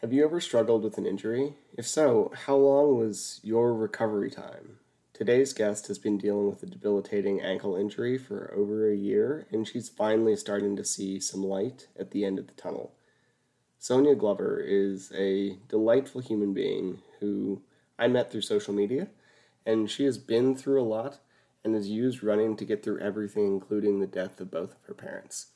Have you ever struggled with an injury? If so, how long was your recovery time? Today's guest has been dealing with a debilitating ankle injury for over a year, and she's finally starting to see some light at the end of the tunnel. Sonia Glover is a delightful human being who I met through social media, and she has been through a lot and has used running to get through everything, including the death of both of her parents.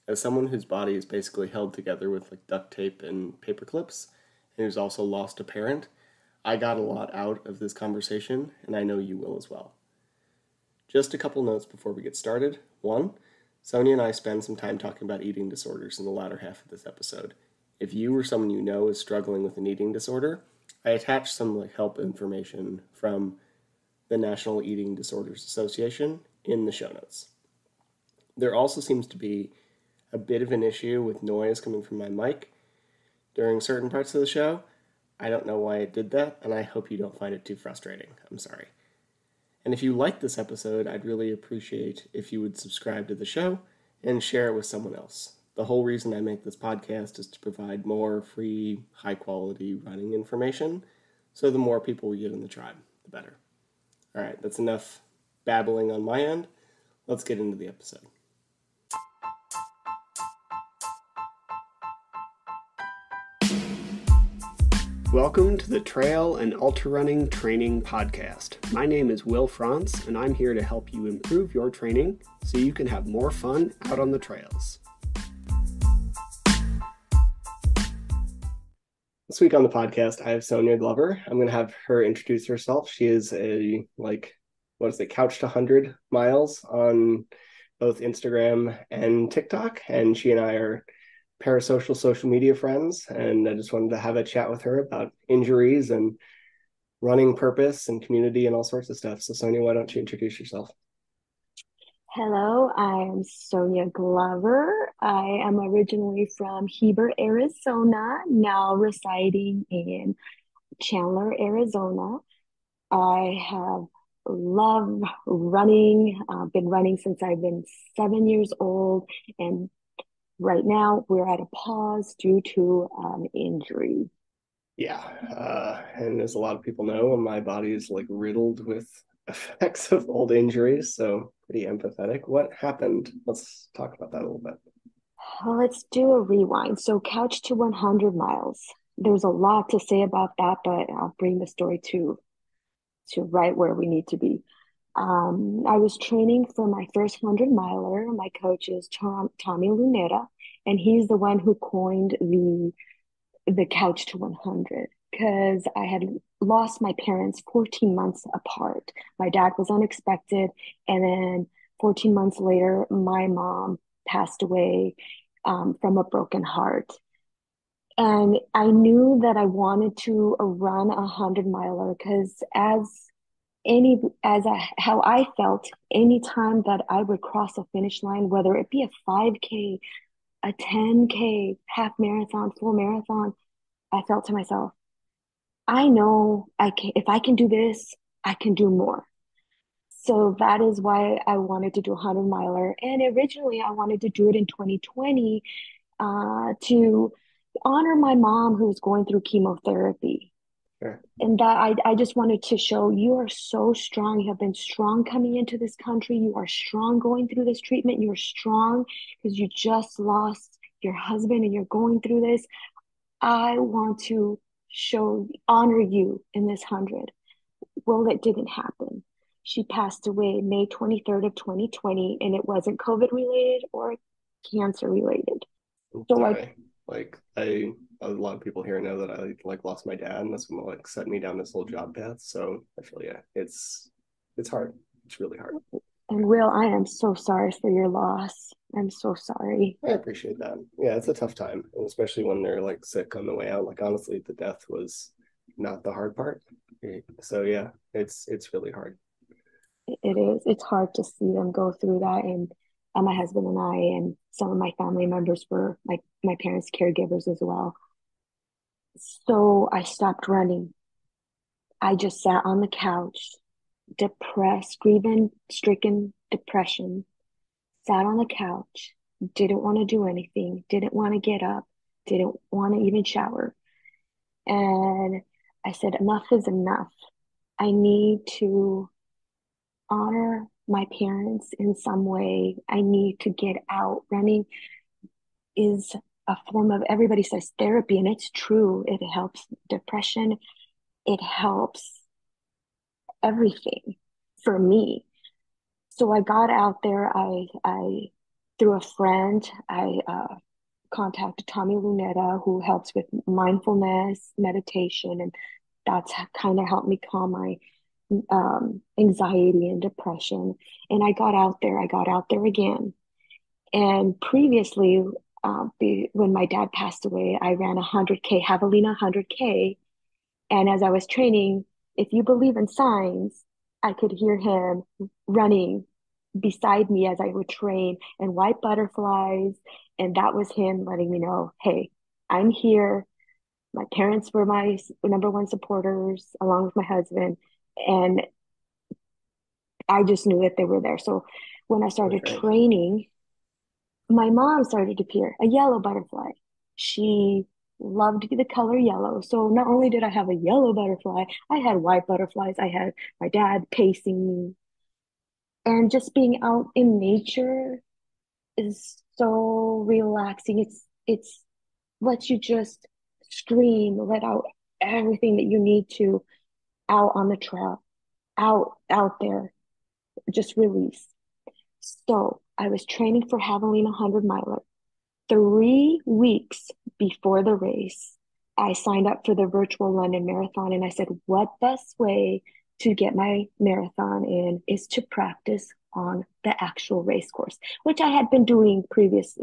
As someone whose body is basically held together with like duct tape and paper clips, and who's also lost a parent, I got a lot out of this conversation, and I know you will as well. Just a couple notes before we get started. One, Sonia and I spend some time talking about eating disorders in the latter half of this episode. If you or someone you know is struggling with an eating disorder, I attached some help information from the National Eating Disorders Association in the show notes. There also seems to be a bit of an issue with noise coming from my mic during certain parts of the show. I don't know why it did that, and I hope you don't find it too frustrating. I'm sorry. And if you like this episode, I'd really appreciate if you would subscribe to the show and share it with someone else. The whole reason I make this podcast is to provide more free, high-quality running information, so the more people we get in the tribe, the better. All right, that's enough babbling on my end. Let's get into the episode. Welcome to the Trail and Ultra Running Training Podcast. My name is Will Franz, and I'm here to help you improve your training so you can have more fun out on the trails. This week on the podcast, I have Sonia Glover. I'm going to have her introduce herself. She is couched 100 miles on both Instagram and TikTok, and she and I are parasocial social media friends, and I just wanted to have a chat with her about injuries and running purpose and community and all sorts of stuff. So Sonia, why don't you introduce yourself? Hello, I'm Sonia Glover. I am originally from Heber, Arizona, now residing in Chandler, Arizona. I have loved running, been running since I've been 7 years old, and right now we're at a pause due to an injury. Yeah, and as a lot of people know, my body is riddled with effects of old injuries, so pretty empathetic. What happened? Let's talk about that a little bit. Well, let's do a rewind. So, couch to 100 miles. There's a lot to say about that, but I'll bring the story to right where we need to be. I was training for my first 100 miler. My coach is Tommy Luneta, and he's the one who coined the couch to 100 because I had lost my parents 14 months apart. My dad was unexpected, and then 14 months later, my mom passed away from a broken heart. And I knew that I wanted to run 100 miler because how I felt anytime that I would cross a finish line, whether it be a 5K, a 10K, half marathon, full marathon, I felt to myself, I know if I can do this, I can do more. So that is why I wanted to do a 100 miler. And originally I wanted to do it in 2020 to honor my mom who was going through chemotherapy. Sure. And that I just wanted to show you are so strong. You have been strong coming into this country. You are strong going through this treatment. You're strong because you just lost your husband and you're going through this. I want to honor you in this 100. Well, it didn't happen. She passed away May 23rd of 2020, and it wasn't COVID related or cancer related. So I Sorry. A lot of people here know that I lost my dad, and that's what set me down this whole job path. So I feel it's hard. It's really hard. And Will, I am so sorry for your loss. I'm so sorry. I appreciate that. Yeah, it's a tough time, and especially when they're sick on the way out. Honestly, the death was not the hard part. So yeah, it's really hard. It is. It's hard to see them go through that. And my husband and I and some of my family members were my parents' caregivers as well. So I stopped running. I just sat on the couch, depressed, grieving-stricken depression, sat on the couch, didn't want to do anything, didn't want to get up, didn't want to even shower. And I said, enough is enough. I need to honor my parents in some way. I need to get out. Running is a form of, everybody says therapy, and it's true. It helps depression, it helps everything for me. So I got out there. I through a friend, I contacted Tommy Lunetta, who helps with mindfulness, meditation, and that's kind of helped me calm my anxiety and depression. And I got out there. I got out there again. And previously, when my dad passed away, I ran 100K, Javelina 100K. And as I was training, if you believe in signs, I could hear him running beside me as I would train, and white butterflies. And that was him letting me know, hey, I'm here. My parents were my number one supporters, along with my husband. And I just knew that they were there. So when I That's started great. training, my mom started to appear, a yellow butterfly. She loved the color yellow. So not only did I have a yellow butterfly, I had white butterflies. I had my dad pacing me. And just being out in nature is so relaxing. It's lets you just scream, let out everything that you need to out on the trail, out there, just release. So I was training for Javelina 100 miler. 3 weeks before the race, I signed up for the virtual London Marathon, and I said, what best way to get my marathon in is to practice on the actual race course, which I had been doing previous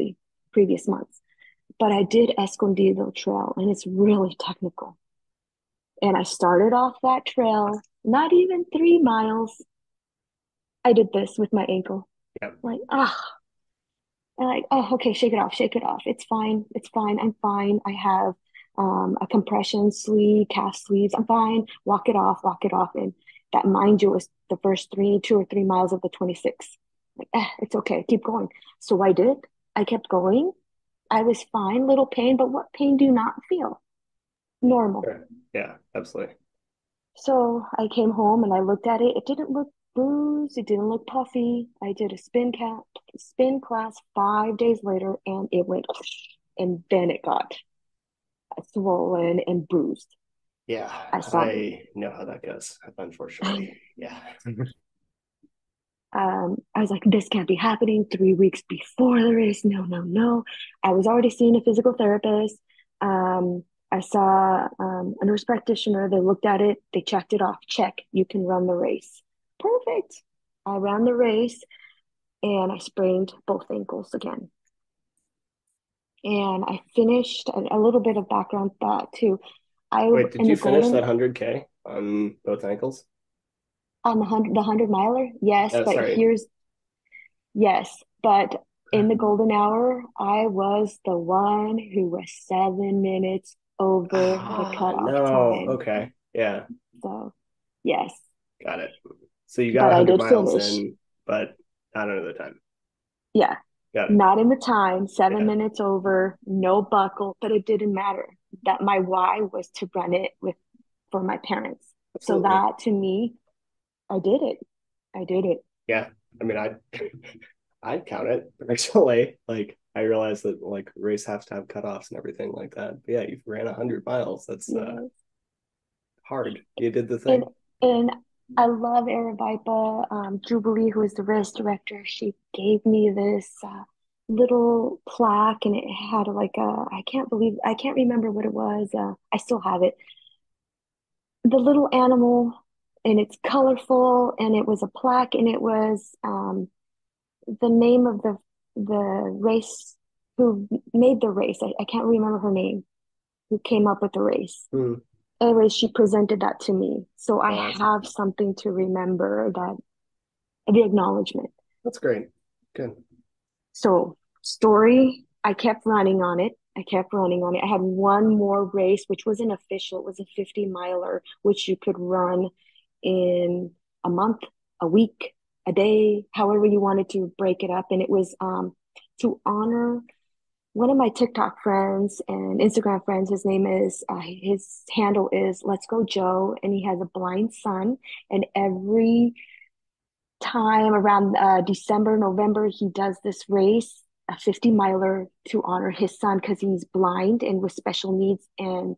months. But I did Escondido Trail, and it's really technical. And I started off that trail, not even 3 miles. I did this with my ankle, Yeah. like, and like, oh, okay, shake it off, shake it off. It's fine. It's fine. I'm fine. I have a compression sleeve, calf sleeves. I'm fine. Walk it off, walk it off. And that, mind you, was the first 2 or 3 miles of the 26. Like, it's okay. Keep going. So I did. I kept going. I was fine. Little pain, but what pain do you not feel? Normal. Sure. Yeah, absolutely. So I came home and I looked at it. It didn't look bruised. It didn't look puffy. I did a spin class 5 days later, and it went, and then it got swollen and bruised. Yeah, I saw, I know how that goes, unfortunately. Yeah. I was like, this can't be happening 3 weeks before the race. No, no, no. I was already seeing a physical therapist. I saw a nurse practitioner. They looked at it, they checked it off. Check, you can run the race. Perfect. I ran the race and I sprained both ankles again. And I finished a little bit of background thought too. I Wait, did in you the finish that golden 100K on both ankles? on the hundred miler, yes, Oh, but sorry. yes, but in the golden hour, I was the one who was 7 minutes over the Ah, cutoff no. time. Okay. Yeah, So, yes, got it. So you got but I 100 did miles finish. in, but not another time. Yeah, Got it. not in the time, seven Yeah, minutes over, no buckle, but it didn't matter. That my why was to run it with for my parents. So absolutely. that to me, I did it. I did it. Yeah. I mean, I'd count it actually. Like, I realize that like race has to have cutoffs and everything like that. But yeah, you ran 100 miles. That's Yes. hard. You did the And thing. and I love Aravipa. Jubilee, who is the race director, she gave me this little plaque, and it had like a, I can't remember what it was. I still have it. The little animal, and it's colorful, and it was a plaque, and it was the name of the race, who made the race. I can't remember her name, who came up with the race. Hmm. Anyways, she presented that to me. So I Oh, have something to remember, that the acknowledgement. that's great. Good. So, story, I kept running on it. I kept running on it. I had one more race, which wasn't official. It was a 50 miler, which you could run in a month, a week, a day, however you wanted to break it up. And it was to honor. one of my TikTok friends and Instagram friends, his handle is Let's Go Joe, and he has a blind son. And every time around December, November, he does this race, a 50 miler to honor his son because he's blind and with special needs. And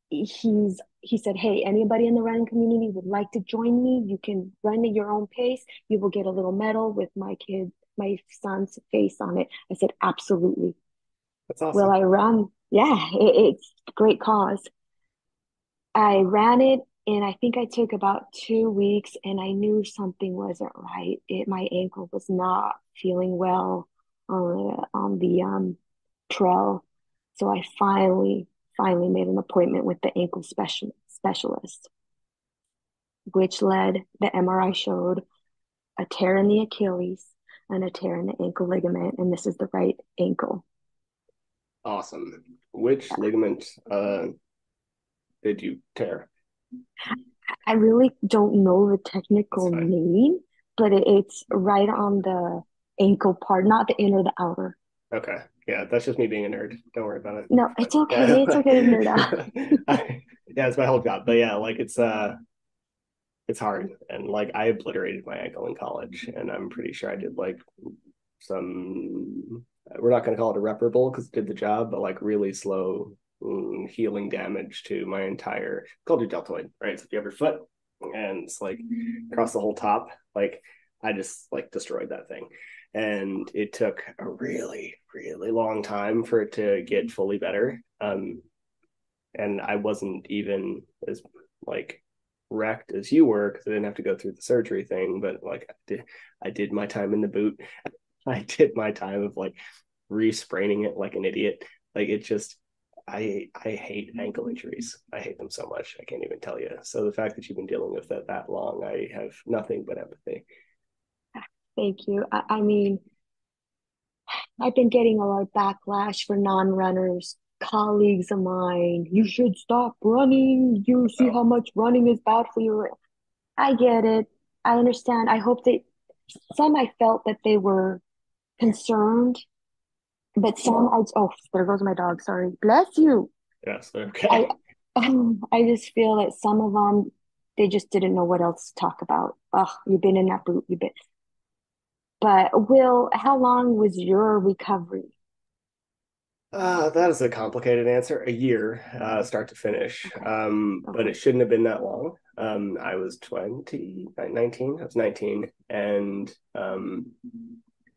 he said, "Hey, anybody in the running community would like to join me? You can run at your own pace. You will get a little medal with my son's face on it." I said, "Absolutely." That's Well, awesome. I ran. Yeah, it's a great cause. I ran it and I think I took about 2 weeks and I knew something wasn't right. My ankle was not feeling well on the trail. So I finally made an appointment with the ankle specialist, which led the MRI showed a tear in the Achilles and a tear in the ankle ligament, and this is the right ankle. Awesome. Which ligament did you tear? I really don't know the That's technical fine. name, but it's right on the ankle part, not the inner, the outer. Okay. Yeah, that's just me being a nerd. Don't worry about it. No, It's fine. it's okay. It's okay to nerd out. Yeah. Yeah, it's my whole job. But yeah, like it's hard. And like I obliterated my ankle in college and I'm pretty sure I did like some we're not going to call it irreparable because it did the job, but like really slow healing damage to my entire it's called your deltoid, right? So if you have your foot and it's like across the whole top, like I just like destroyed that thing. And it took a really, really long time for it to get fully better. And I wasn't even as like wrecked as you were because I didn't have to go through the surgery thing. But like I did my time in the boot. I did my time of like re-spraining it like an idiot. Like it just I hate ankle injuries. I hate them so much. I can't even tell you. So the fact that you've been dealing with it that long, I have nothing but empathy. Thank you. I mean, I've been getting a lot of backlash for non-runners, colleagues of mine. You should stop running. You see Oh, how much running is bad for you. I get it. I understand. I hope that some I felt that they were concerned, but some oh, there goes my dog. Sorry. Bless you. yes, I okay. I just feel that some of them they just didn't know what else to talk about. Oh, you've been in that boot, you've been. But Will, how long was your recovery? That is a complicated answer. A year, start to finish. Okay, But okay. it shouldn't have been that long. I was 19. I was 19 and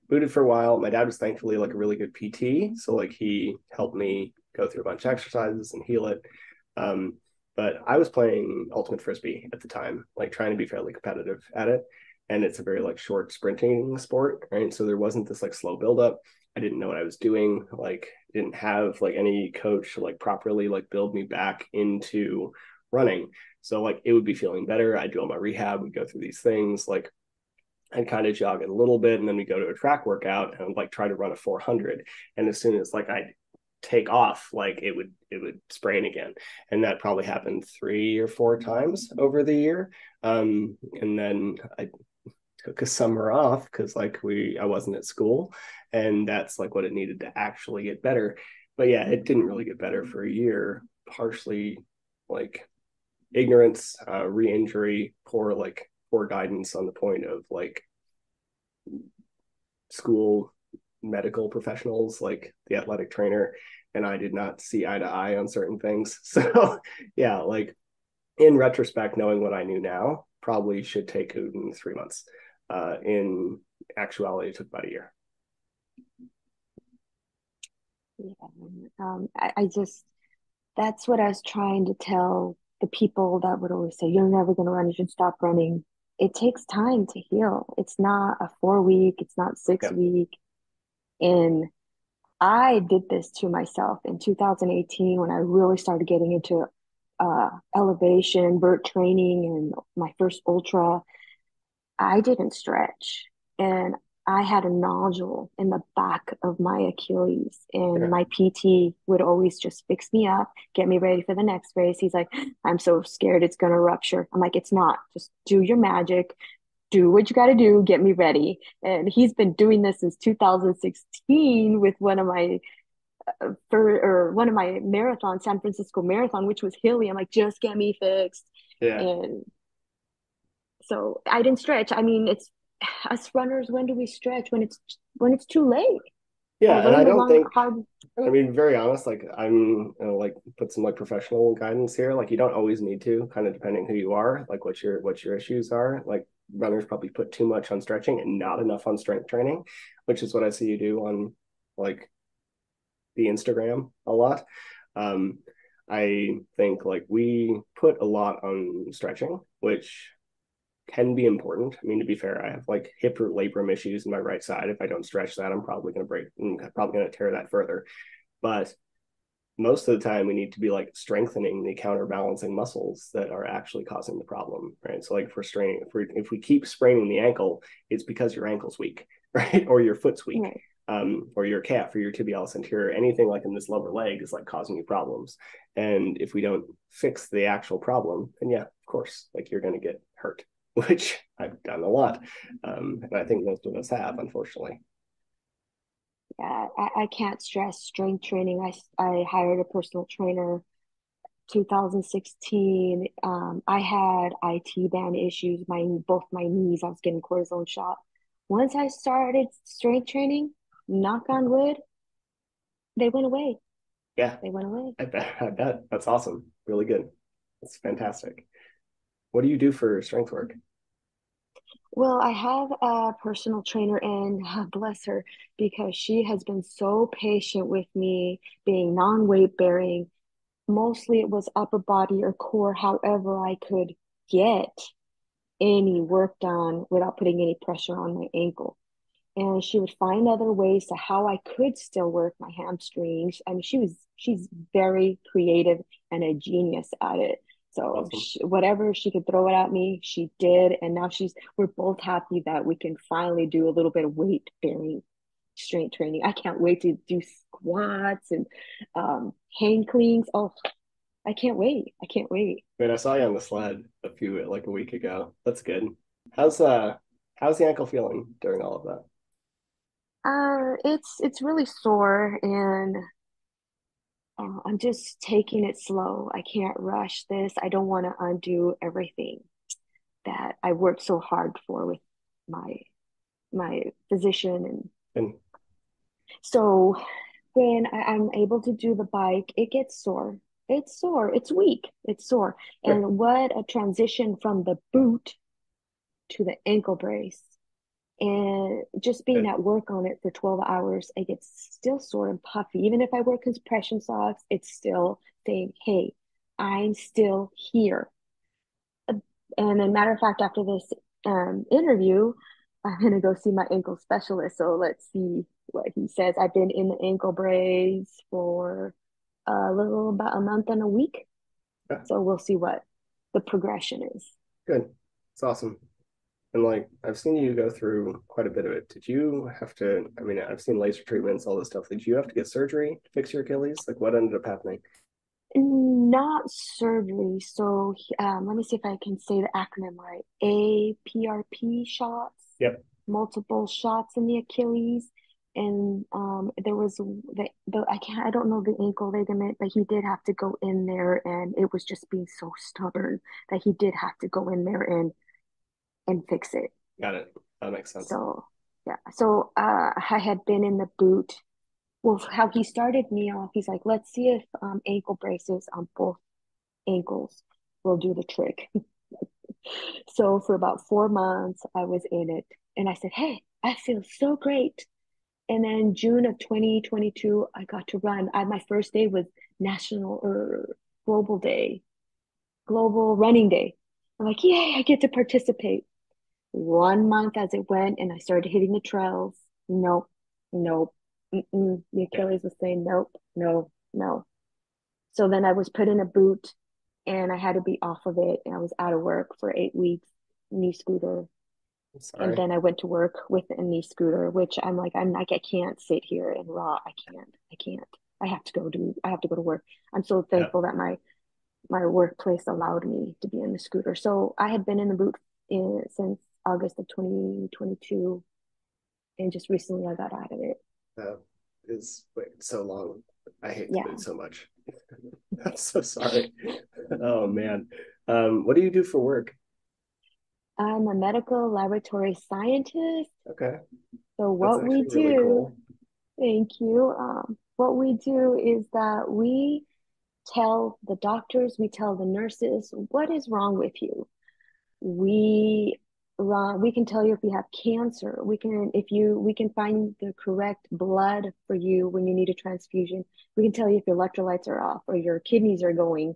booted for a while. My dad was thankfully like a really good PT. So like he helped me go through a bunch of exercises and heal it. Um, but I was playing ultimate frisbee at the time, like trying to be fairly competitive at it. And it's a very like short sprinting sport, right? So there wasn't this like slow buildup. I didn't know what I was doing. Like didn't have like any coach to like properly like build me back into running. So like it would be feeling better. I'd do all my rehab, we'd go through these things. Like I'd kind of jog it a little bit and then we go to a track workout and like try to run a 400. And as soon as like I'd take off, like it would sprain again. And that probably happened 3 or 4 times over the year. And then I took a summer off because like I wasn't at school and that's like what it needed to actually get better. But yeah, it didn't really get better for a year, partially like ignorance, re-injury, poor guidance on the point of like school medical professionals, like the athletic trainer, and I did not see eye to eye on certain things. So yeah, like in retrospect, knowing what I knew now, probably should take in 3 months. In actuality, it took about a year. Yeah. I just that's what I was trying to tell the people that would always say, "You're never gonna run, you should stop running." It takes time to heal. It's not a 4 week, it's not six Yeah. week. And I did this to myself in 2018 when I really started getting into elevation, vert training, and my first ultra. I didn't stretch, and I had a nodule in the back of my Achilles. And Okay. my PT would always just fix me up, get me ready for the next race. He's like, "I'm so scared it's gonna rupture." I'm like, "It's not. Just do your magic, do what you got to do, get me ready." And he's been doing this since 2016 with one of my for or one of my marathons, San Francisco Marathon, which was hilly. I'm like, just get me fixed. Yeah. And so I didn't stretch. I mean, it's us runners, when do we stretch? When it's too late. I Yeah, and I waited don't long think, hard. I mean, very honest, like I'm like put some like professional guidance here. Like you don't always need to, kind of depending who you are, like what your issues are. Like runners probably put too much on stretching and not enough on strength training, which is what I see you do on like the Instagram a lot. Um, I think like we put a lot on stretching, which can be important. I mean, to be fair, I have like hip or labrum issues in my right side. If I don't stretch that, I'm probably going to break, I'm probably going to tear that further. But most of the time, we need to be like strengthening the counterbalancing muscles that are actually causing the problem, right? So, like if we're straining, if we keep spraining the ankle, it's because your ankle's weak, right? Or your foot's weak. Right. Or your calf or your tibialis anterior, anything like in this lower leg is like causing you problems. And if we don't fix the actual problem, then yeah, of course, like you're going to get hurt, which I've done a lot. And I think most of us have, unfortunately. Yeah, I can't stress strength training. I hired a personal trainer 2016. I had IT band issues, both my knees. I was getting cortisone shot. Once I started strength training, knock on wood, they went away. Yeah, They went away. I bet. That's awesome. Really good. That's fantastic. What do you do for strength work? Well, I have a personal trainer, and bless her, because she has been so patient with me being non-weight bearing. Mostly it was upper body or core, however I could get any work done without putting any pressure on my ankle. And she would find other ways to how I could still work my hamstrings. I mean, she's very creative and a genius at it. So Awesome. whatever she could throw it at me, she did. And now we're both happy that we can finally do a little bit of weight bearing strength training. I can't wait to do squats and hang cleans. Oh, I can't wait. I can't wait. I mean, I saw you on the sled like a week ago. That's good. How's the ankle feeling during all of that? It's really sore, and I'm just taking it slow. I can't rush this. I don't want to undo everything that I worked so hard for with my my physician. And And so when I'm able to do the bike, it gets sore. It's sore. It's weak. It's sore. sure, And what a transition from the boot to the ankle brace. And just being good. at work on it for 12 hours, it gets still sore and puffy. Even if I wear compression socks, it's still saying, hey, I'm still here. And a matter of fact, after this interview, I'm going to go see my ankle specialist. So let's see what he says. I've been in the ankle brace for a little about a month and a week. Yeah, So we'll see what the progression is. good. It's awesome. And like I've seen you go through quite a bit of it. Did you have to? I mean, I've seen laser treatments, all this stuff. Did you have to get surgery to fix your Achilles? Like, what ended up happening? Not surgery. So let me see if I can say the acronym right. APRP shots, Yep, multiple shots in the Achilles. And there was I don't know the ankle ligament, but he did have to go in there, and it was just being so stubborn that he did have to go in there and fix it. got it. That makes sense. So yeah. So I had been in the boot. Well, how he started me off, he's like, let's see if ankle braces on both ankles will do the trick. So for about 4 months, I was in it. And I said, hey, I feel so great. And then June of 2022, I got to run. My first day was national or global day, global running day. I'm like, yay, I get to participate. 1 month as it went, and I started hitting the trails. Nope, nope. The Yeah, Achilles was saying, nope, no, no. So then I was put in a boot, and I had to be off of it. And I was out of work for 8 weeks, knee scooter. I'm And sorry. then I went to work with a knee scooter, which I'm like, I can't sit here and rot. I can't. I can't. I have to go to work. I'm so Yeah, thankful that my workplace allowed me to be in the scooter. So I had been in the boot since August of 2022, and just recently I got out of it. yeah. is wait so long. I hate the Yeah. mood so much. I'm so sorry. Oh man. What do you do for work? I'm a medical laboratory scientist. Okay, So that's what we actually really do, cool. thank you. What we do is that we tell the doctors, we tell the nurses what is wrong with you. We we can tell you if you have cancer. We can find the correct blood for you when you need a transfusion. We can tell you if your electrolytes are off or your kidneys are going.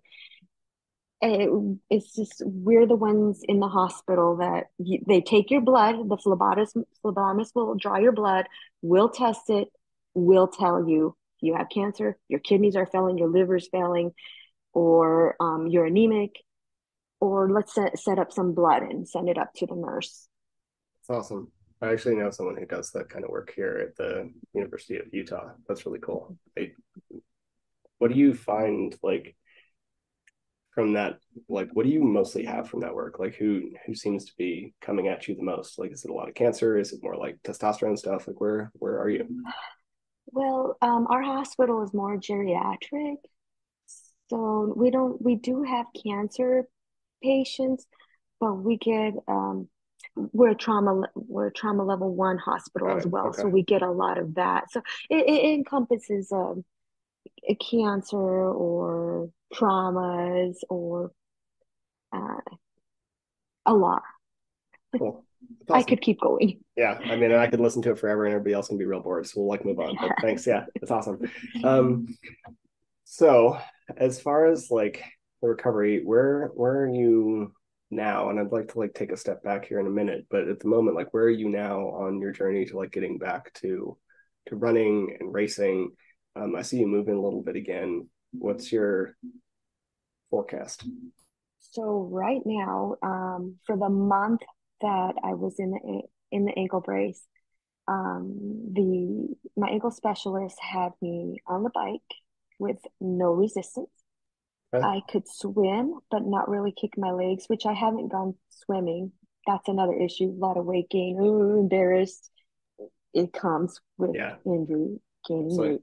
It's just we're the ones in the hospital that they take your blood. The phlebotomist will draw your blood. We'll test it. We'll tell you if you have cancer, your kidneys are failing, your liver's failing, or you're anemic, or let's set up some blood and send it up to the nurse. It's awesome. I actually know someone who does that kind of work here at the University of Utah. That's really cool. What do you find like from that? Like, what do you mostly have from that work? Like, who seems to be coming at you the most? Like, is it a lot of cancer? Is it more like testosterone stuff? Like, where are you? Well, our hospital is more geriatric, so we do have cancer patients, but we're a trauma level one hospital Got as it. well, Okay. so we get a lot of that. So it encompasses a cancer or traumas or uh, a lot. Cool. That's I awesome. could keep going. Yeah, I mean, I could listen to it forever, and everybody else can be real bored. So we'll like move on. But thanks. Yeah, that's awesome. Um, so as far as like the recovery, where are you now? And I'd like to like take a step back here in a minute, but at the moment, like where are you now on your journey to like getting back to running and racing? I see you moving a little bit again. What's your forecast? So right now, for the month that I was in the ankle brace, the my ankle specialist had me on the bike with no resistance. Okay. I could swim, but not really kick my legs, which I haven't gone swimming. That's another issue. A lot of weight gain. Ooh, embarrassed. It comes with Yeah, injury, gaining absolutely. weight.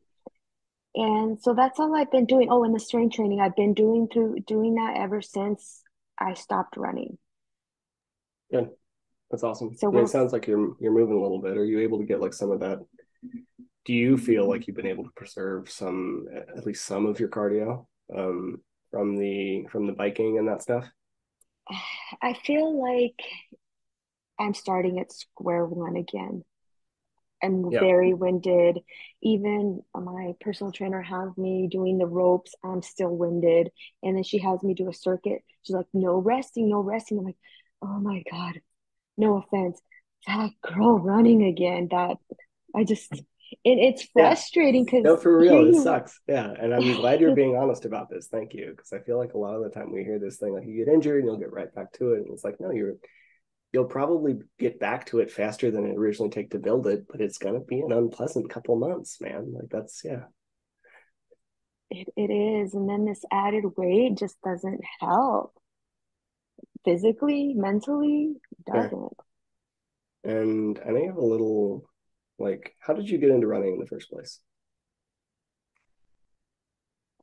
And so that's all I've been doing. Oh, and the strength training, I've been doing that ever since I stopped running. Good. That's awesome. So I mean, it we'll sounds like you're moving a little bit. Are you able to get like some of that? Do you feel like you've been able to preserve some, at least some of your cardio from the biking and that stuff? I feel like I'm starting at square one again. I'm Yeah. very winded. Even my personal trainer has me doing the ropes. I'm still winded. And then she has me do a circuit. She's like, no resting, no resting. I'm like, oh my God, no offense. That girl running again. That I just, it's Yeah. frustrating No, because for here real, it you, sucks. Yeah, and I'm glad you're being honest about this. Thank you, because I feel like a lot of the time we hear this thing like you get injured and you'll get right back to it, and it's like no, you'll probably get back to it faster than it originally take to build it, but it's gonna be an unpleasant couple months, man. Like that's yeah, it is. And then this added weight just doesn't help physically, mentally, sure. doesn't. And I know you have a little like, how did you get into running in the first place?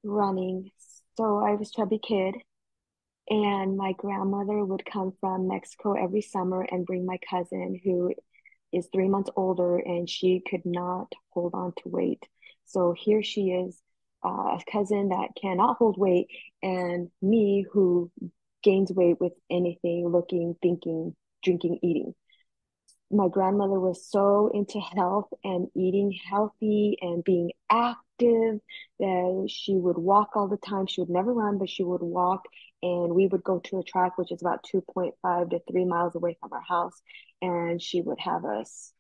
Running. So I was a chubby kid, and my grandmother would come from Mexico every summer and bring my cousin, who is 3 months older, and she could not hold on to weight. So here she is, a cousin that cannot hold weight, and me who gains weight with anything, looking, thinking, drinking, eating. My grandmother was so into health and eating healthy and being active that she would walk all the time. She would never run, but she would walk. And we would go to a track, which is about 2.5 to 3 miles away from our house. And she would have us,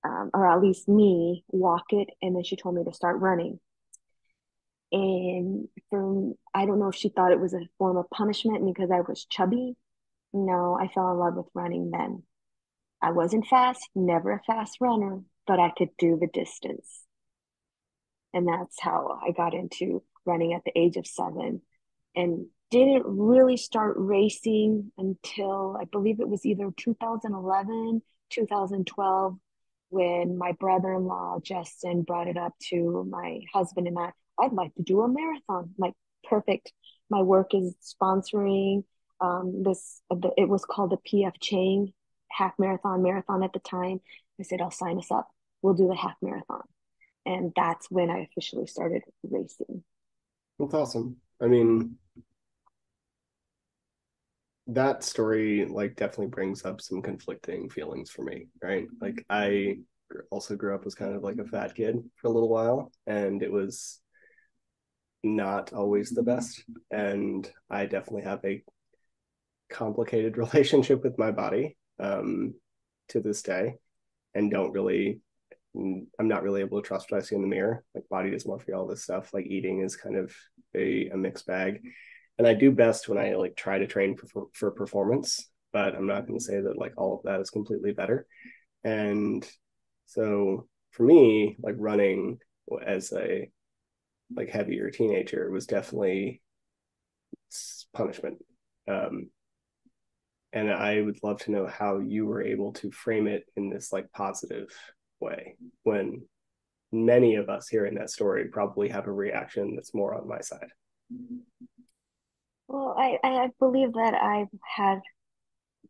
or at least me, walk it. And then she told me to start running. And I don't know if she thought it was a form of punishment because I was chubby. No, I fell in love with running then. I wasn't fast, never a fast runner, but I could do the distance. And that's how I got into running at the age of 7 and didn't really start racing until I believe it was either 2011, 2012. when my brother-in-law Justin brought it up to my husband and I'd like to do a marathon. Like, perfect. My work is sponsoring it was called the PF Chang half marathon at the time. I said, I'll sign us up. We'll do the half marathon. And that's when I officially started racing. That's awesome. I mean, that story like definitely brings up some conflicting feelings for me, right? Like I also grew up as kind of like a fat kid for a little while, and it was not always the best. And I definitely have a complicated relationship with my body to this day, and don't really. I'm not really able to trust what I see in the mirror, like body dysmorphia, all this stuff. Like eating is kind of a mixed bag, and I do best when I like try to train for performance. But I'm not going to say that like all of that is completely better. And so for me, like running as a like heavier teenager was definitely punishment. Um, and I would love to know how you were able to frame it in this like positive way when many of us hearing that story probably have a reaction that's more on my side. Well, I believe that I've had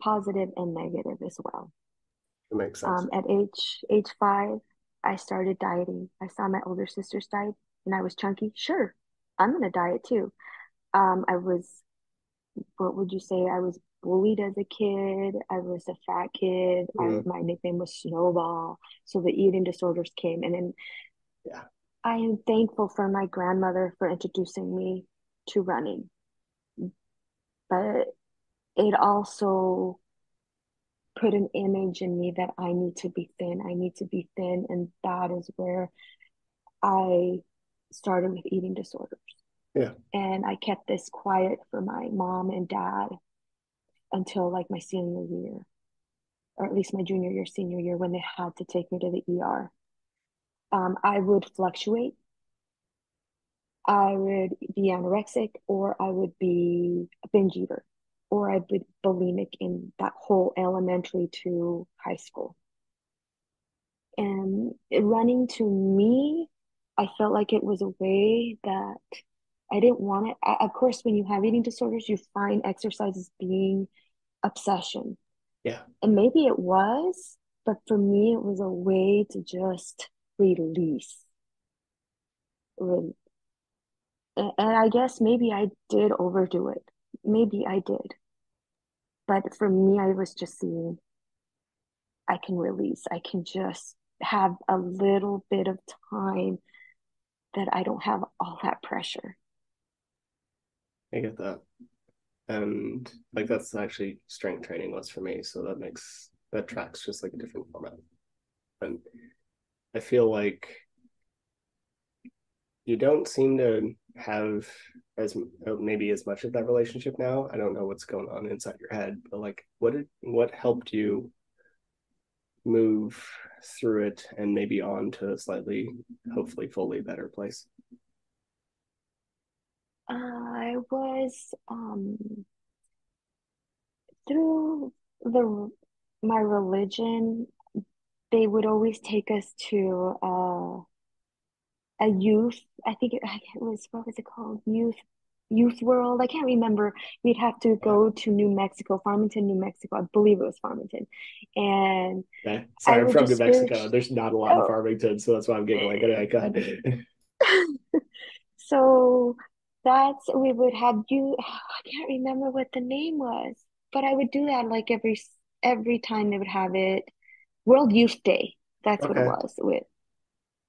positive and negative as well. It makes sense. At age 5, I started dieting. I saw my older sisters diet, and I was chunky. Sure, I'm gonna diet too. I was, what would you say? I was bullied as a kid. I was a fat kid. Mm, My nickname was Snowball. So the eating disorders came, and then yeah, I am thankful for my grandmother for introducing me to running. But it also put an image in me that I need to be thin. I need to be thin. And that is where I started with eating disorders. yeah, And I kept this quiet for my mom and dad until like my senior year, or at least my junior year, senior year, when they had to take me to the ER. I would fluctuate. I would be anorexic, or I would be a binge eater, or I'd be bulimic in that whole elementary to high school. And running to me, I felt like it was a way that I didn't want it. Of course, when you have eating disorders, you find exercise as being obsession. yeah. And maybe it was, but for me, it was a way to just release. And I guess maybe I did overdo it. Maybe I did. But for me, I was just seeing I can release. I can just have a little bit of time that I don't have all that pressure. I get that. And like that's actually strength training was for me. So that tracks just like a different format. And I feel like you don't seem to have as maybe as much of that relationship now. I don't know what's going on inside your head, but like what helped you move through it and maybe on to a slightly, hopefully fully better place? I was through the my religion, they would always take us to a youth, I think it was, what was it called? Youth World. I can't remember. We'd have to Yeah. go to New Mexico, Farmington, New Mexico. I believe it was Farmington. And Okay. I Sorry, I'm would from New just Mexico. spiritually, There's not a lot in oh, Farmington, so that's why I'm giggling. Okay, go ahead. so that's, we would have you, I can't remember what the name was, but I would do that like every time they would have it. World Youth Day. That's what it Okay. was with.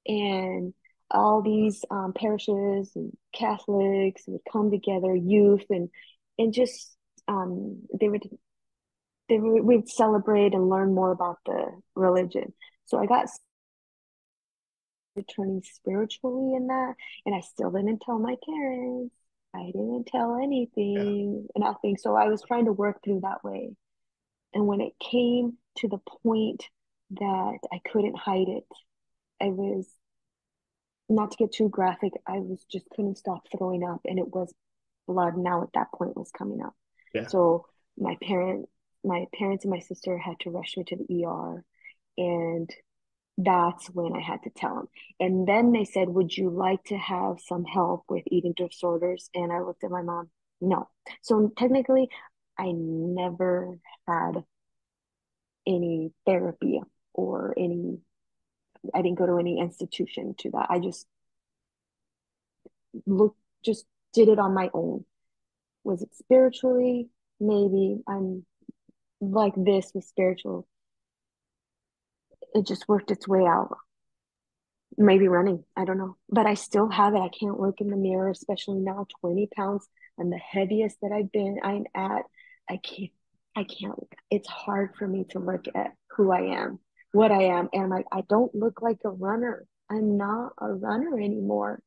And all these parishes and Catholics would come together, youth, and just we'd celebrate and learn more about the religion. So I got turning spiritually in that, and I still didn't tell my parents. I didn't tell Yeah. anything, nothing. So I was trying to work through that way. And when it came to the point that I couldn't hide it, I was, not to get too graphic, I was just couldn't stop throwing up, and it was blood now at that point was coming up. Yeah. So my parents and my sister had to rush me to the ER, and That's when I had to tell them. And then they said, would you like to have some help with eating disorders? And I looked at my mom, no. So technically, I never had any therapy or any, I didn't go to any institution to that. I just looked, just did it on my own. Was it spiritually? Maybe I'm like this with spiritual. It just worked its way out. Maybe running, I don't know. But I still have it. I can't look in the mirror, especially now, 20 pounds. I'm the heaviest that I'm at. I can't, I can't, it's hard for me to look at who I am, what I am. And I don't look like a runner. I'm not a runner anymore.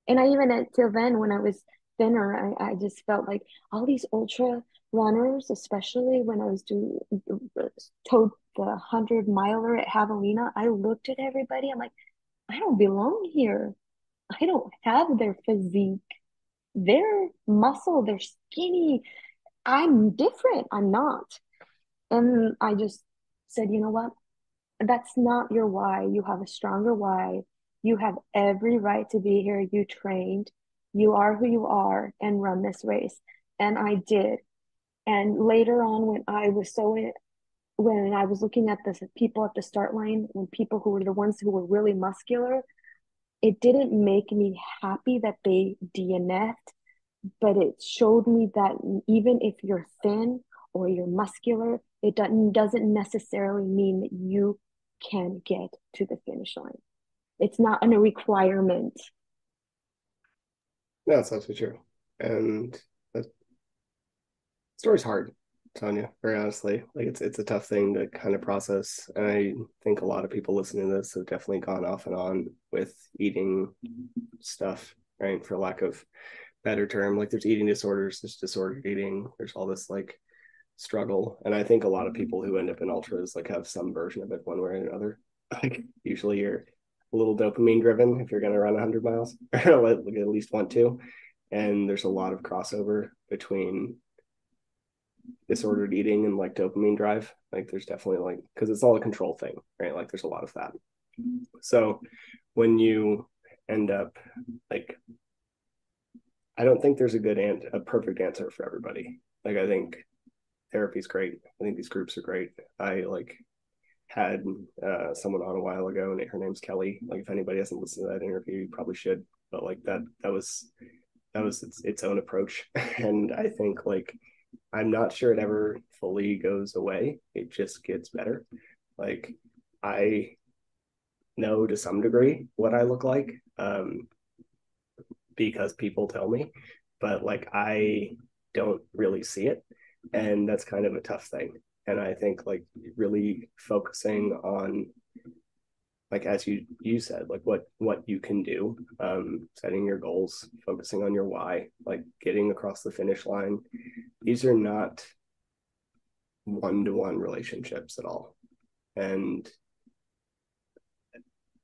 And I even until then, when I was thinner, I just felt like all these ultra runners, especially when I was doing towed the 100 miler at Javelina, I looked at everybody. I'm like, I don't belong here. I don't have their physique. They're muscle, they're skinny. I'm different. I'm not. And I just said, you know what? That's not your why. You have a stronger why. You have every right to be here. You trained. You are who you are and run this race. And I did. And later on, when I was looking at the people at the start line, when people who were the ones who were really muscular, it didn't make me happy that they DNF'd, but it showed me that even if you're thin or you're muscular, it doesn't necessarily mean that you can get to the finish line. It's not a requirement. No, it's absolutely true. And that story's hard, Sonia, very honestly. Like it's a tough thing to kind of process. And I think a lot of people listening to this have definitely gone off and on with eating stuff, right? For lack of better term. Like there's eating disorders, there's disordered eating, there's all this like struggle. And I think a lot of people who end up in ultras like have some version of it one way or another. Like usually you're a little dopamine driven if you're going to run 100 miles, or at least want to. And there's a lot of crossover between disordered eating and like dopamine drive. Like there's definitely like, because it's all a control thing, right? Like there's a lot of that. So when you end up like, I don't think there's a perfect answer for everybody. Like I think therapy's great. I think these groups are great. I like had someone on a while ago, and her name's Kelly. Like if anybody hasn't listened to that interview, you probably should. But like that was its own approach, and I think like I'm not sure it ever fully goes away. It just gets better. Like I know to some degree what I look like because people tell me, but like I don't really see it, and that's kind of a tough thing. And I think like really focusing on like as you said like what you can do, setting your goals, focusing on your why, like getting across the finish line. These are not one-to-one relationships at all, and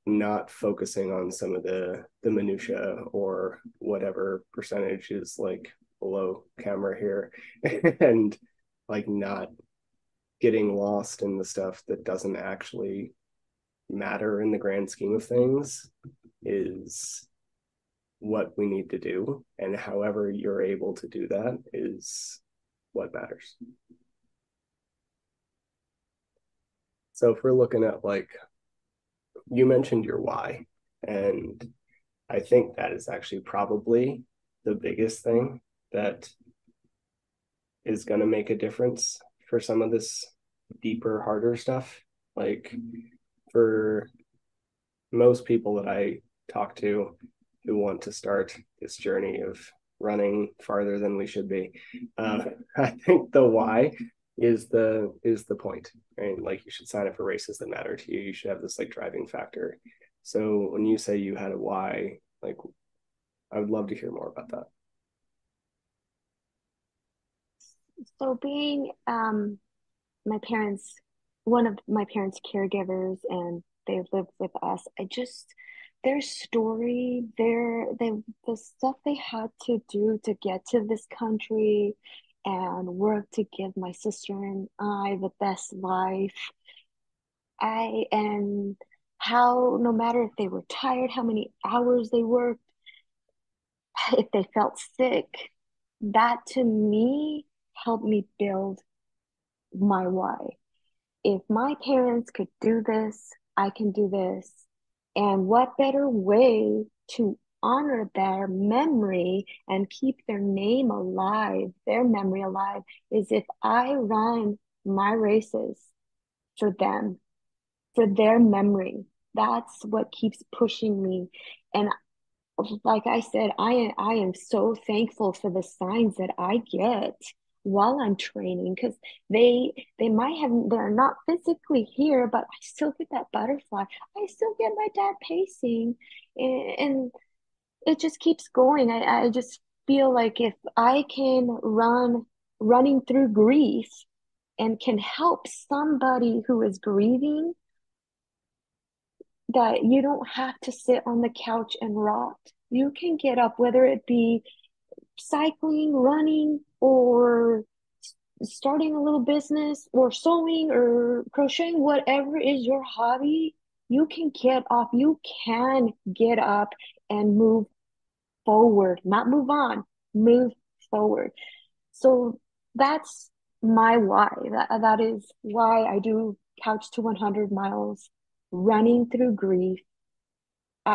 not focusing on some of the minutia or whatever percentage is like below camera here and like not getting lost in the stuff that doesn't actually matter in the grand scheme of things is what we need to do, and however you're able to do that is what matters. So if we're looking at like, you mentioned your why, and I think that is actually probably the biggest thing that is going to make a difference for some of this deeper, harder stuff. Like for most people that I talk to who want to start this journey of running farther than we should be, I think the why is the point, right? Like you should sign up for races that matter to you. You should have this like driving factor. So when you say you had a why, like I would love to hear more about that. So being my parents, one of my parents' caregivers, and they lived with us. I just their story, the stuff they had to do to get to this country and work to give my sister and I the best life. I am. how no matter if they were tired, how many hours they worked, if they felt sick, that to me helped me build my why. If my parents could do this, I can do this. And what better way to honor their memory and keep their name alive, their memory alive, is if I run my races for them, for their memory. That's what keeps pushing me. And like I said, I am so thankful for the signs that I get while I'm training because they might have they're not physically here, but I still get that butterfly. I still get my dad pacing, and it just keeps going. I just feel like if I can running through grief and can help somebody who is grieving, that you don't have to sit on the couch and rot. You can get up, whether it be cycling, running, or starting a little business, or sewing, or crocheting, whatever is your hobby. You can get up. You can get up and move forward, not move on, move forward. So that's my why. That is why I do Couch to 100 miles, running through grief.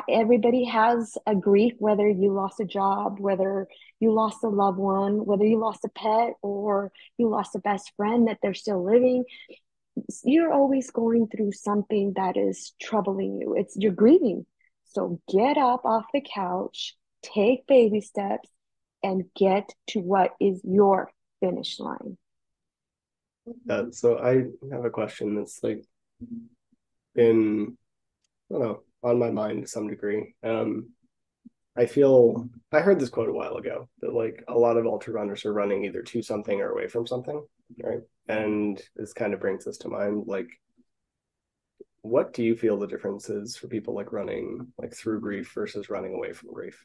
Everybody has a grief, whether you lost a job, whether you lost a loved one, whether you lost a pet, or you lost a best friend that they're still living. You're always going through something that is troubling you. It's you're grieving. So get up off the couch, take baby steps, and get to what is your finish line. So I have a question that's like been, I don't know, on my mind to some degree. I feel I heard this quote a while ago that like a lot of ultra runners are running either to something or away from something, right? And this kind of brings this to mind. Like, what do you feel the difference is for people like running like through grief versus running away from grief?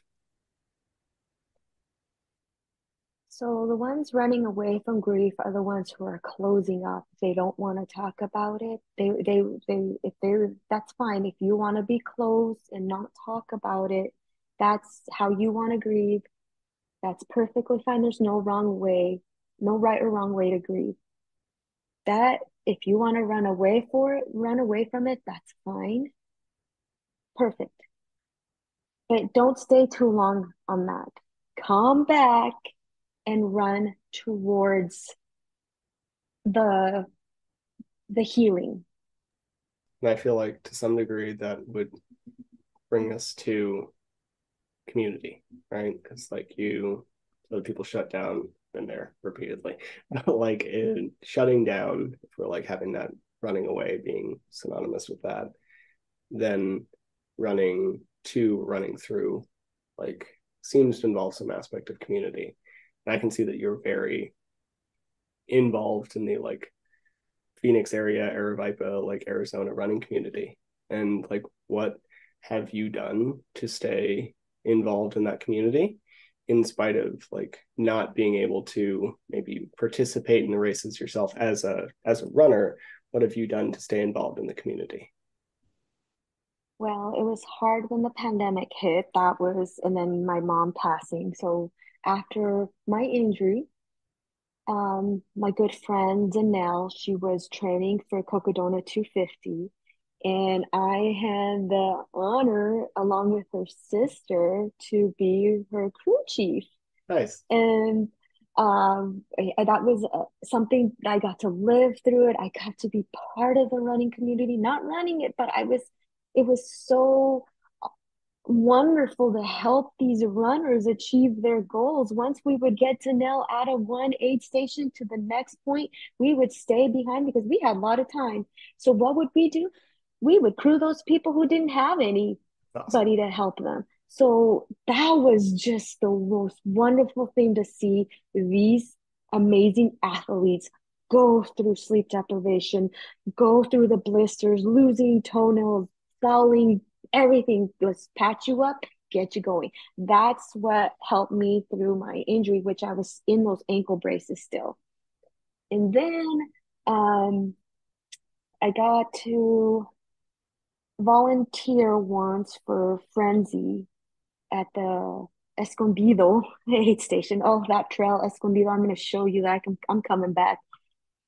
So the ones running away from grief are the ones who are closing up. They don't want to talk about it. If they're, that's fine. If you want to be closed and not talk about it, that's how you want to grieve. That's perfectly fine. There's no wrong way, no right or wrong way to grieve. That if you want to run away for it, run away from it, that's fine. Perfect. But don't stay too long on that. Come back and run towards the the healing. And I feel like to some degree that would bring us to community, right? Because like you, other people shut down, been there repeatedly, but like in shutting down, if we're like having that running away being synonymous with that, then running through, like seems to involve some aspect of community. And I can see that you're very involved in the like Phoenix area, Aravaipa, like Arizona running community. And like, what have you done to stay involved in that community in spite of like not being able to maybe participate in the races yourself as a runner? What have you done to stay involved in the community? Well, it was hard when the pandemic hit. That was, and then my mom passing. So after my injury, my good friend Danelle, she was training for Cocodona 250, and I had the honor, along with her sister, to be her crew chief. Nice. And that was something that I got to live through it. I got to be part of the running community, not running it, but it was so wonderful to help these runners achieve their goals. Once we would get to nail out of one aid station to the next point, we would stay behind because we had a lot of time. So what would we do? We would crew those people who didn't have anybody Awesome. to help them. So that was just the most wonderful thing to see these amazing athletes go through sleep deprivation, go through the blisters, losing toenails, falling, everything. Just patch you up, get you going. That's what helped me through my injury, which I was in those ankle braces still. And then um, I got to volunteer once for Frenzy at the Escondido aid station. Oh, that trail, Escondido. I'm going to show you that. I'm coming back.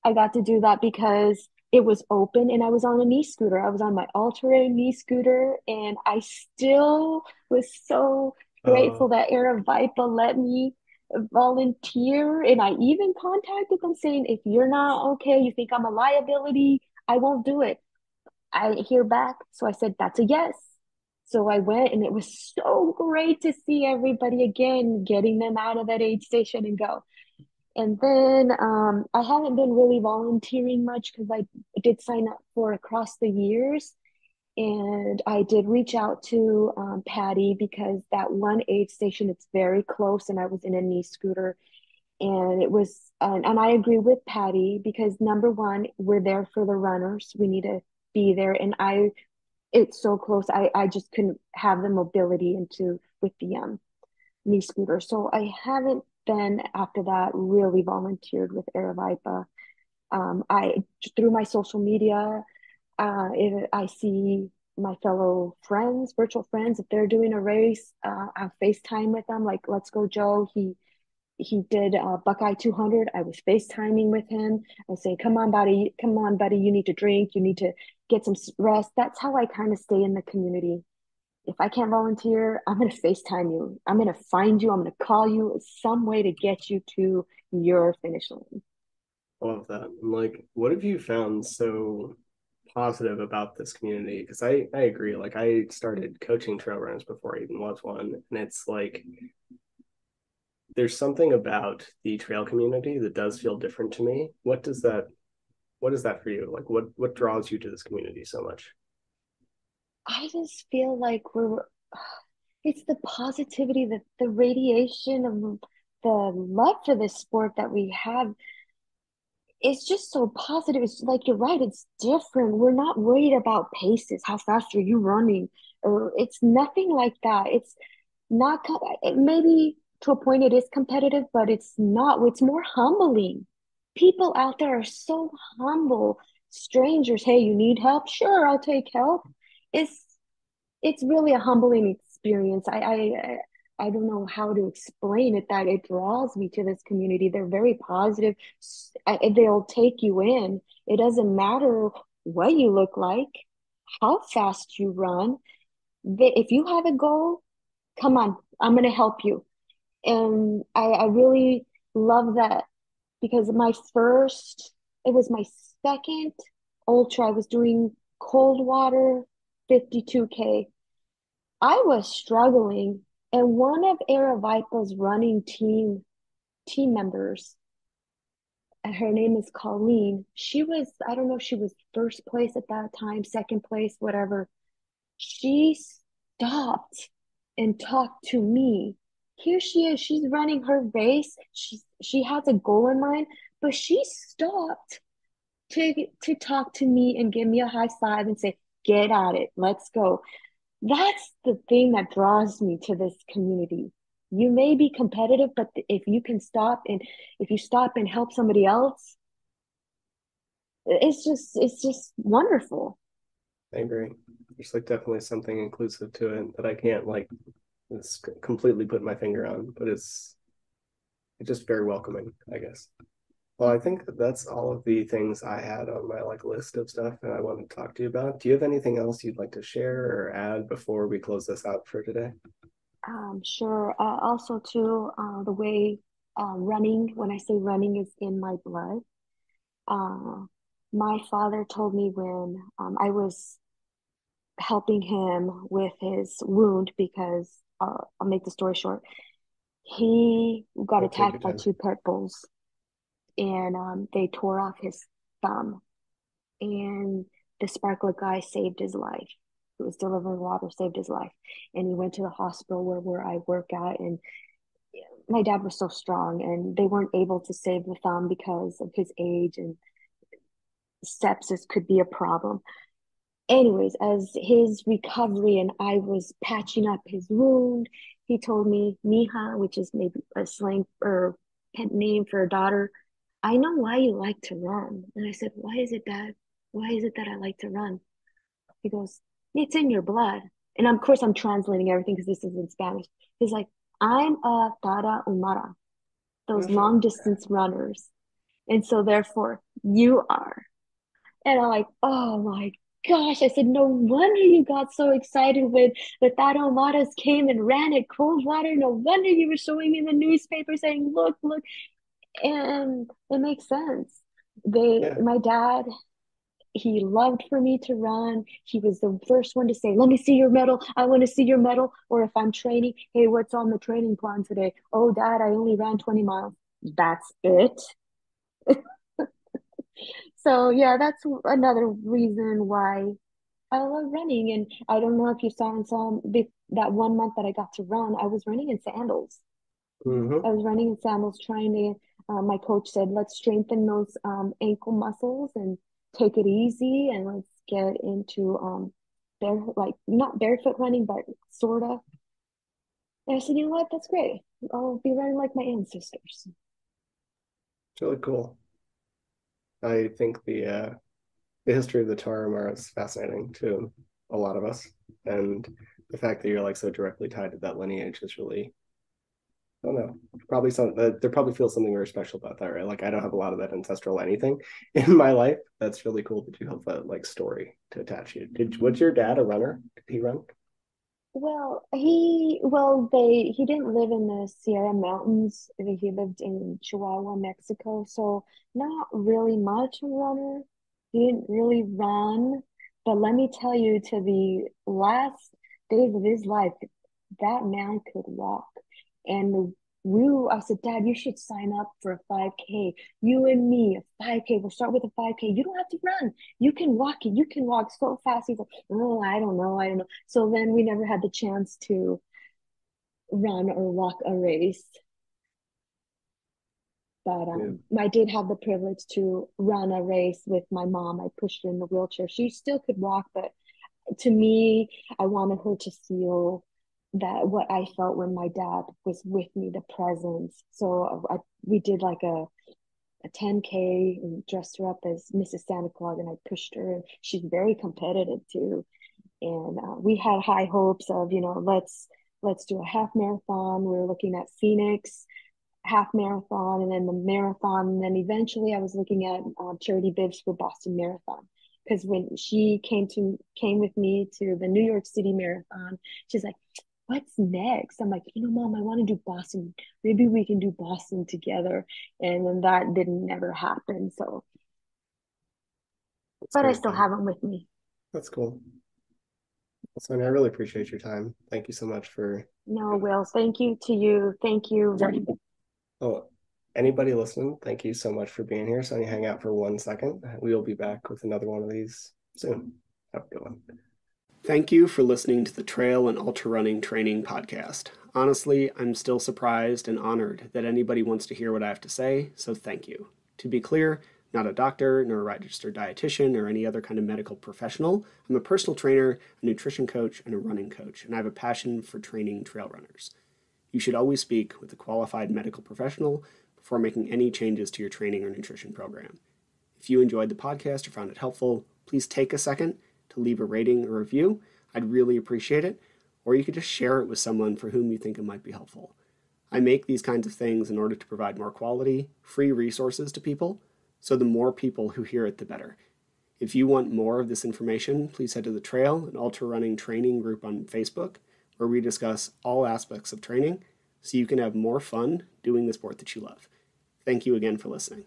I got to do that because it was open and I was on a knee scooter. I was on my all-terrain knee scooter and I still was so Uh, grateful that Vipa let me volunteer. And I even contacted them saying, if you're not okay, you think I'm a liability, I won't do it. I didn't hear back. So I said, that's a yes. So I went and it was so great to see everybody again, getting them out of that aid station and go. And then I haven't been really volunteering much because I did sign up for across the years. And I did reach out to Patty because that one aid station, it's very close. And I was in a knee scooter. And it was, and I agree with Patty because number one, we're there for the runners. We need to be there. And it's so close. I just couldn't have the mobility into with the knee scooter. So I haven't been after that really volunteered with Aravaipa. I through my social media, I see my fellow friends, virtual friends, if they're doing a race, I'll FaceTime with them. Like, let's go, Joe. He did Buckeye 200. I was FaceTiming with him. I was saying, come on, buddy, you need to drink, you need to get some rest. That's how I kind of stay in the community. If I can't volunteer, I'm going to FaceTime you. I'm going to find you. I'm going to call you some way to get you to your finish line. I love that. And like, what have you found so positive about this community? Because I agree. Like, I started coaching trail runners before I even was one, and it's like there's something about the trail community that does feel different to me. What is that for you? Like, what draws you to this community so much? I just feel like it's the positivity, the radiation of the love for this sport that we have. It's just so positive. It's like you're right, it's different. We're not worried about paces. How fast are you running? Or it's nothing like that. It's not it maybe to a point it is competitive, but it's not. It's more humbling. People out there are so humble. Strangers, hey, you need help? Sure, I'll take help. It's it's really a humbling experience. I don't know how to explain it that it draws me to this community. They're very positive. They'll take you in. It doesn't matter what you look like, how fast you run. If you have a goal, come on, I'm going to help you. And I really love that because it was my second ultra. I was doing cold water 52K. I was struggling, and one of Aravipa's running team members, and her name is Colleen. She was, I don't know if she was first place at that time, second place, whatever. She stopped and talked to me. Here she is. She's running her race. She has a goal in mind, but she stopped to talk to me and give me a high five and say, "Get at it. Let's go." That's the thing that draws me to this community. You may be competitive, but if you stop and help somebody else, it's just wonderful. I agree. There's like definitely something inclusive to it that I can't like it's completely put my finger on, but it's just very welcoming, I guess. Well, I think that's all of the things I had on my like list of stuff that I wanted to talk to you about. Do you have anything else you'd like to share or add before we close this out for today? Sure. Also, too, the way running, when I say running, is in my blood. Uh, my father told me when I was helping him with his wound because I'll make the story short. He got We'll take your attacked by time. two pit bulls and they tore off his thumb. And the sparkler guy saved his life. Who was delivering water, saved his life. And he went to the hospital where I work at. And my dad was so strong, and they weren't able to save the thumb because of his age, and sepsis could be a problem. Anyways, as his recovery and I was patching up his wound, he told me, Mija, which is maybe a slang or pet name for a daughter, I know why you like to run. And I said, why is it that? Why is it that I like to run? He goes, It's in your blood. And of course, I'm translating everything because this is in Spanish. He's like, I'm a Tara Umara, those Gotcha. long distance runners. And so therefore, you are. And I'm like, oh my gosh. I said, no wonder you got so excited when the Tara Umaras came and ran at Coldwater. No wonder you were showing me in the newspaper saying, look, look. And it makes sense. Yeah. My dad, he loved for me to run. He was the first one to say, let me see your medal. I want to see your medal. Or if I'm training, hey, what's on the training plan today? Oh, dad, I only ran 20 miles. That's it. So, yeah, that's another reason why I love running. And I don't know if you saw in that 1 month that I got to run, I was running in sandals. Mm-hmm. I was running in sandals trying to, my coach said, let's strengthen those ankle muscles and take it easy and let's get into like not barefoot running, but sort of. And I said, you know what? That's great. I'll be running like my ancestors. It's really cool. I think the history of the Tarahumara is fascinating to a lot of us, and the fact that you're like so directly tied to that lineage is really, I don't know, probably some there probably feels something very special about that, right? Like I don't have a lot of that ancestral anything in my life. That's really cool that you have that like story to attach you. Was your dad a runner? Did he run? He didn't live in the Sierra Mountains. I think he lived in Chihuahua, Mexico. So not really much a runner. He didn't really run. But let me tell you, to the last days of his life, that man could walk. And I said, Dad, you should sign up for a 5K. You and me, a 5K. We'll start with a 5K. You don't have to run. You can walk it. You can walk so fast. He's like, oh, I don't know. I don't know. So then we never had the chance to run or walk a race. But Yeah. I did have the privilege to run a race with my mom. I pushed her in the wheelchair. She still could walk, but to me, I wanted her to feel that what I felt when my dad was with me, the presence. So we did like a 10K and dressed her up as Mrs. Santa Claus and I pushed her and she's very competitive too. And we had high hopes of, let's do a half marathon. We were looking at Phoenix half marathon and then the marathon. And then eventually I was looking at charity bibs for Boston Marathon. Because when she came with me to the New York City Marathon, she's like, what's next? I'm like, Mom, I want to do Boston. Maybe we can do Boston together. And then that didn't never happen. So, That's but I great, still man. have them with me. That's cool. Sonia, I really appreciate your time. Thank you so much for No, doing Will, this. thank you to you. Thank you. Oh, anybody listening, thank you so much for being here. Sonia, hang out for 1 second. We will be back with another one of these soon. Have a good one. Thank you for listening to the Trail and Ultra Running Training Podcast. Honestly, I'm still surprised and honored that anybody wants to hear what I have to say, so thank you. To be clear, not a doctor, nor a registered dietitian, or any other kind of medical professional. I'm a personal trainer, a nutrition coach, and a running coach, and I have a passion for training trail runners. You should always speak with a qualified medical professional before making any changes to your training or nutrition program. If you enjoyed the podcast or found it helpful, please take a second to leave a rating or review. I'd really appreciate it. Or you could just share it with someone for whom you think it might be helpful. I make these kinds of things in order to provide more quality, free resources to people, so the more people who hear it, the better. If you want more of this information, please head to the Trail and Ultra Running Training group on Facebook, where we discuss all aspects of training so you can have more fun doing the sport that you love. Thank you again for listening.